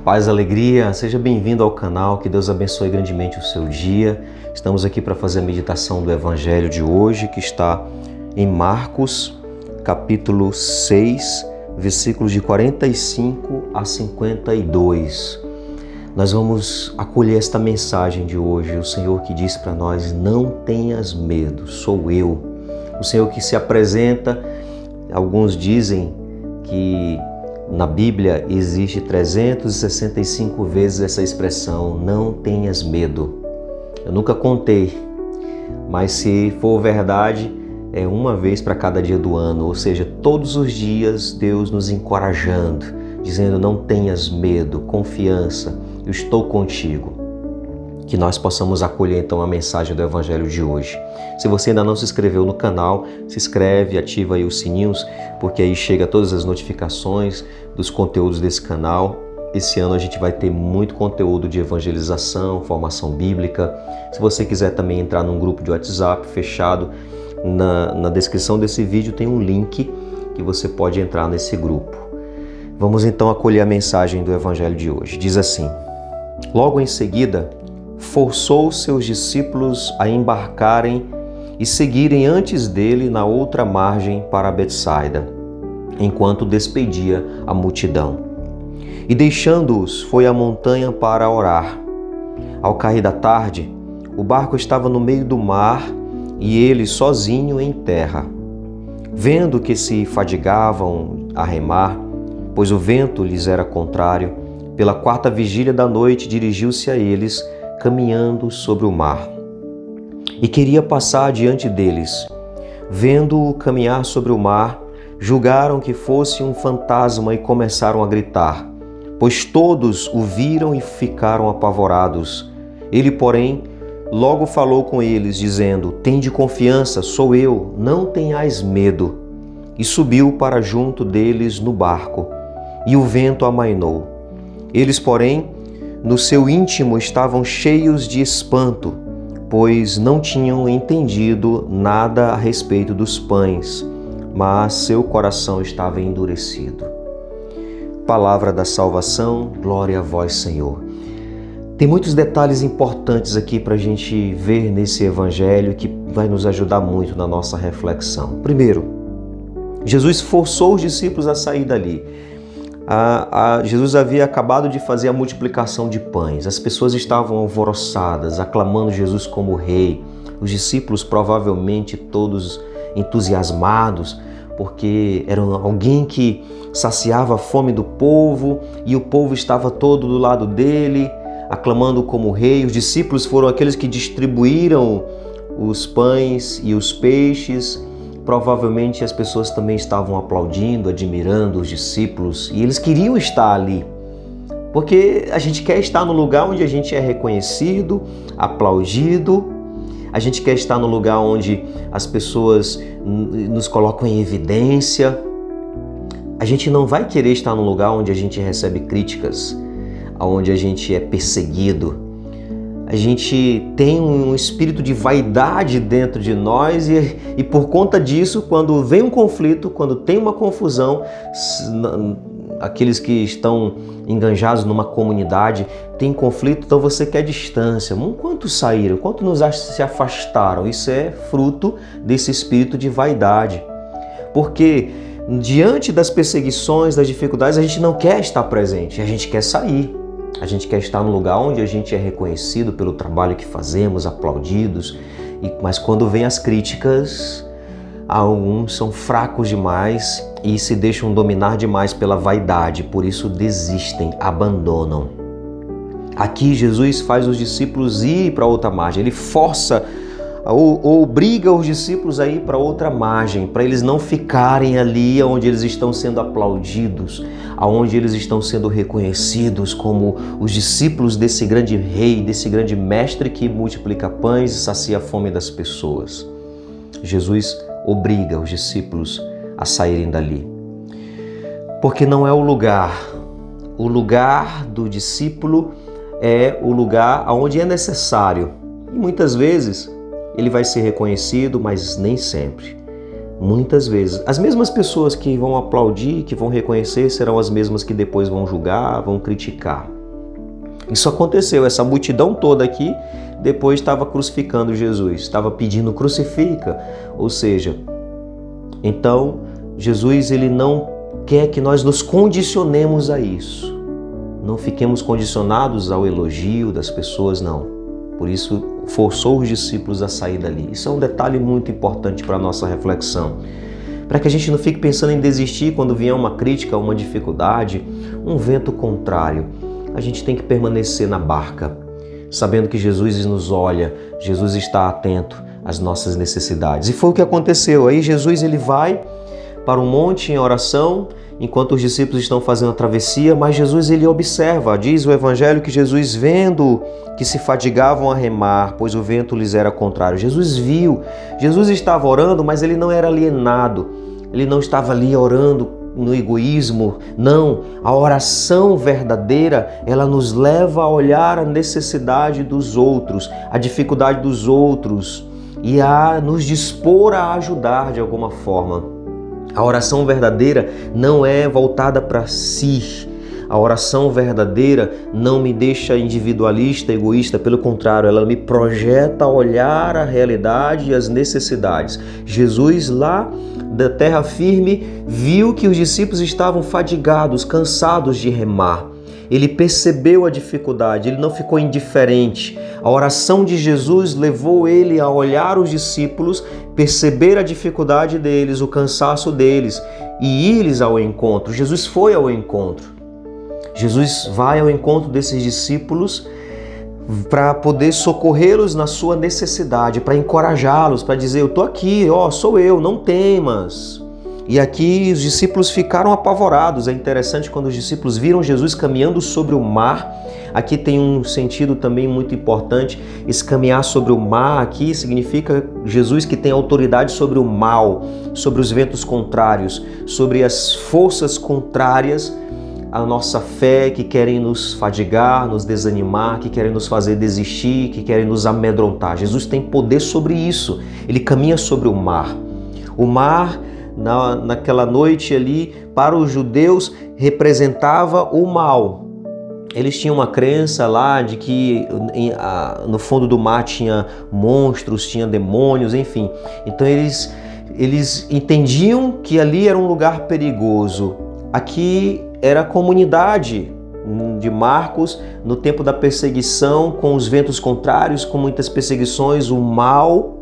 Paz, alegria, seja bem-vindo ao canal, que Deus abençoe grandemente o seu dia. Estamos aqui para fazer a meditação do Evangelho de hoje, que está em Marcos, capítulo 6, versículos de 45 a 52. Nós vamos acolher esta mensagem de hoje, o Senhor que diz para nós: não tenhas medo, sou eu. O Senhor que se apresenta, alguns dizem que na Bíblia existe 365 vezes essa expressão, não tenhas medo. Eu nunca contei, mas se for verdade, é uma vez para cada dia do ano, ou seja, todos os dias Deus nos encorajando, dizendo: não tenhas medo, confiança, eu estou contigo. Que nós possamos acolher então a mensagem do Evangelho de hoje. Se você ainda não se inscreveu no canal, se inscreve, ativa aí os sininhos, porque aí chega todas as notificações dos conteúdos desse canal. Esse ano a gente vai ter muito conteúdo de evangelização, formação bíblica. Se você quiser também entrar num grupo de WhatsApp fechado, na descrição desse vídeo tem um link que você pode entrar nesse grupo. Vamos então acolher a mensagem do Evangelho de hoje. Diz assim: logo em seguida, forçou seus discípulos a embarcarem e seguirem antes dele na outra margem para Betsaida, enquanto despedia a multidão. E deixando-os, foi à montanha para orar. Ao cair da tarde, o barco estava no meio do mar e ele sozinho em terra. Vendo que se fadigavam a remar, pois o vento lhes era contrário, pela quarta vigília da noite dirigiu-se a eles, caminhando sobre o mar, e queria passar diante deles. Vendo-o caminhar sobre o mar, julgaram que fosse um fantasma e começaram a gritar, pois todos o viram e ficaram apavorados. Ele, porém, logo falou com eles, dizendo: tende confiança, sou eu, não tenhais medo. E subiu para junto deles no barco, e o vento amainou. Eles, porém, no seu íntimo estavam cheios de espanto, pois não tinham entendido nada a respeito dos pães, mas seu coração estava endurecido. Palavra da salvação, glória a vós, Senhor. Tem muitos detalhes importantes aqui para a gente ver nesse evangelho que vai nos ajudar muito na nossa reflexão. Primeiro, Jesus forçou os discípulos a sair dali. Jesus havia acabado de fazer a multiplicação de pães. As pessoas estavam alvoroçadas, aclamando Jesus como rei. Os discípulos provavelmente todos entusiasmados, porque era alguém que saciava a fome do povo e o povo estava todo do lado dele, aclamando como rei. Os discípulos foram aqueles que distribuíram os pães e os peixes. Provavelmente as pessoas também estavam aplaudindo, admirando os discípulos, e eles queriam estar ali, porque a gente quer estar no lugar onde a gente é reconhecido, aplaudido. A gente quer estar no lugar onde as pessoas nos colocam em evidência. A gente não vai querer estar no lugar onde a gente recebe críticas, onde a gente é perseguido. A gente tem um espírito de vaidade dentro de nós e por conta disso, quando vem um conflito, quando tem uma confusão, aqueles que estão enganjados numa comunidade, tem conflito, então você quer distância. Quantos saíram? Quantos se afastaram? Isso é fruto desse espírito de vaidade. Porque diante das perseguições, das dificuldades, a gente não quer estar presente, a gente quer sair. A gente quer estar no lugar onde a gente é reconhecido pelo trabalho que fazemos, aplaudidos, mas quando vem as críticas, alguns são fracos demais e se deixam dominar demais pela vaidade, por isso desistem, abandonam. Aqui Jesus faz os discípulos ir para outra margem, ele força ou obriga os discípulos a ir para outra margem, para eles não ficarem ali onde eles estão sendo aplaudidos, onde eles estão sendo reconhecidos como os discípulos desse grande rei, desse grande mestre que multiplica pães e sacia a fome das pessoas. Jesus obriga os discípulos a saírem dali, porque não é o lugar. O lugar do discípulo é o lugar onde é necessário, e muitas vezes ele vai ser reconhecido, mas nem sempre. Muitas vezes. As mesmas pessoas que vão aplaudir, que vão reconhecer, serão as mesmas que depois vão julgar, vão criticar. Isso aconteceu, essa multidão toda aqui depois estava crucificando Jesus, estava pedindo crucifica, ou seja, então Jesus ele não quer que nós nos condicionemos a isso, não fiquemos condicionados ao elogio das pessoas, não. Por isso forçou os discípulos a sair dali. Isso é um detalhe muito importante para a nossa reflexão, para que a gente não fique pensando em desistir quando vier uma crítica, uma dificuldade, um vento contrário. A gente tem que permanecer na barca, sabendo que Jesus nos olha, Jesus está atento às nossas necessidades. E foi o que aconteceu. Aí Jesus ele vai para um monte em oração, enquanto os discípulos estão fazendo a travessia, mas Jesus ele observa, diz o Evangelho que Jesus vendo que se fadigavam a remar, pois o vento lhes era contrário. Jesus viu, Jesus estava orando, mas ele não era alienado, ele não estava ali orando no egoísmo, não. A oração verdadeira, ela nos leva a olhar a necessidade dos outros, a dificuldade dos outros e a nos dispor a ajudar de alguma forma. A oração verdadeira não é voltada para si. A oração verdadeira não me deixa individualista, egoísta, pelo contrário, ela me projeta a olhar a realidade e as necessidades. Jesus lá da terra firme viu que os discípulos estavam fadigados, cansados de remar. Ele percebeu a dificuldade, ele não ficou indiferente. A oração de Jesus levou ele a olhar os discípulos, perceber a dificuldade deles, o cansaço deles e ir-lhes ao encontro. Jesus foi ao encontro. Jesus vai ao encontro desses discípulos para poder socorrê-los na sua necessidade, para encorajá-los, para dizer, eu estou aqui, sou eu, não temas. E aqui os discípulos ficaram apavorados. É interessante quando os discípulos viram Jesus caminhando sobre o mar. Aqui tem um sentido também muito importante. Esse caminhar sobre o mar aqui significa Jesus que tem autoridade sobre o mal, sobre os ventos contrários, sobre as forças contrárias à nossa fé, que querem nos fadigar, nos desanimar, que querem nos fazer desistir, que querem nos amedrontar. Jesus tem poder sobre isso. Ele caminha sobre o mar. O mar, naquela noite ali, para os judeus, representava o mal. Eles tinham uma crença lá de que no fundo do mar tinha monstros, tinha demônios, enfim. Então eles entendiam que ali era um lugar perigoso. Aqui era a comunidade de Marcos, no tempo da perseguição, com os ventos contrários, com muitas perseguições, o mal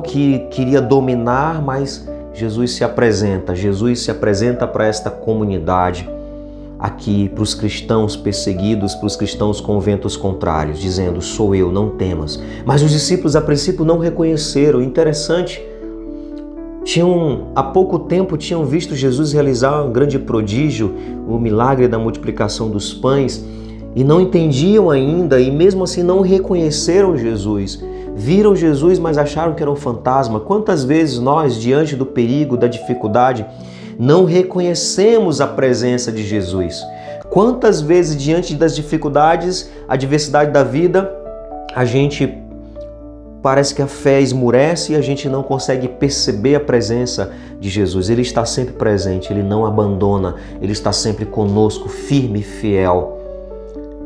que queria dominar, mas Jesus se apresenta para esta comunidade aqui, para os cristãos perseguidos, para os cristãos com ventos contrários, dizendo, sou eu, não temas. Mas os discípulos a princípio não reconheceram. Interessante, há pouco tempo tinham visto Jesus realizar um grande prodígio, o milagre da multiplicação dos pães, e não entendiam ainda, e mesmo assim não reconheceram Jesus. Viram Jesus, mas acharam que era um fantasma. Quantas vezes nós, diante do perigo, da dificuldade, não reconhecemos a presença de Jesus? Quantas vezes, diante das dificuldades, a adversidade da vida, a gente parece que a fé esmurece e a gente não consegue perceber a presença de Jesus. Ele está sempre presente, Ele não abandona, Ele está sempre conosco, firme e fiel,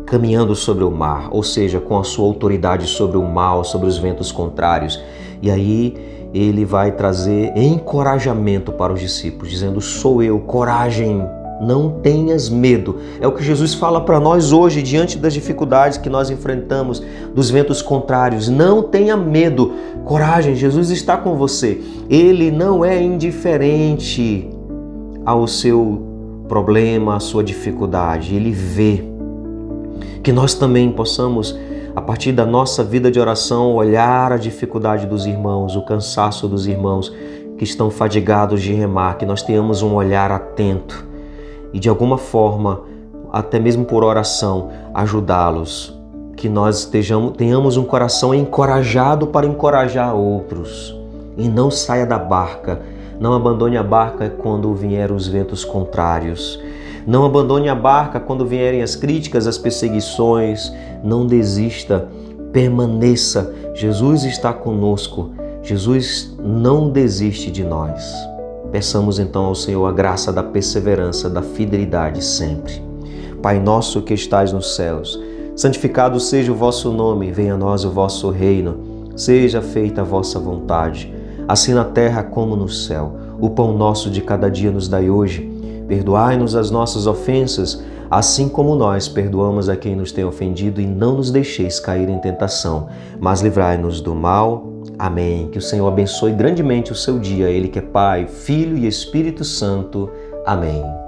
caminhando sobre o mar, ou seja, com a sua autoridade sobre o mal, sobre os ventos contrários. E aí Ele vai trazer encorajamento para os discípulos, dizendo, sou eu, coragem, não tenhas medo. É o que Jesus fala para nós hoje, diante das dificuldades que nós enfrentamos, dos ventos contrários. Não tenha medo, coragem, Jesus está com você. Ele não é indiferente ao seu problema, à sua dificuldade. Ele vê. Que nós também possamos, a partir da nossa vida de oração, olhar a dificuldade dos irmãos, o cansaço dos irmãos que estão fadigados de remar, que nós tenhamos um olhar atento e de alguma forma, até mesmo por oração, ajudá-los, que nós tenhamos um coração encorajado para encorajar outros e não saia da barca, não abandone a barca quando vierem os ventos contrários, não abandone a barca quando vierem as críticas, as perseguições, não desista, permaneça, Jesus está conosco, Jesus não desiste de nós. Peçamos então ao Senhor a graça da perseverança, da fidelidade sempre. Pai nosso que estais nos céus, santificado seja o vosso nome, venha a nós o vosso reino, seja feita a vossa vontade, assim na terra como no céu. O pão nosso de cada dia nos dai hoje. Perdoai-nos as nossas ofensas, assim como nós perdoamos a quem nos tem ofendido, e não nos deixeis cair em tentação, mas livrai-nos do mal. Amém. Que o Senhor abençoe grandemente o seu dia, Ele que é Pai, Filho e Espírito Santo. Amém.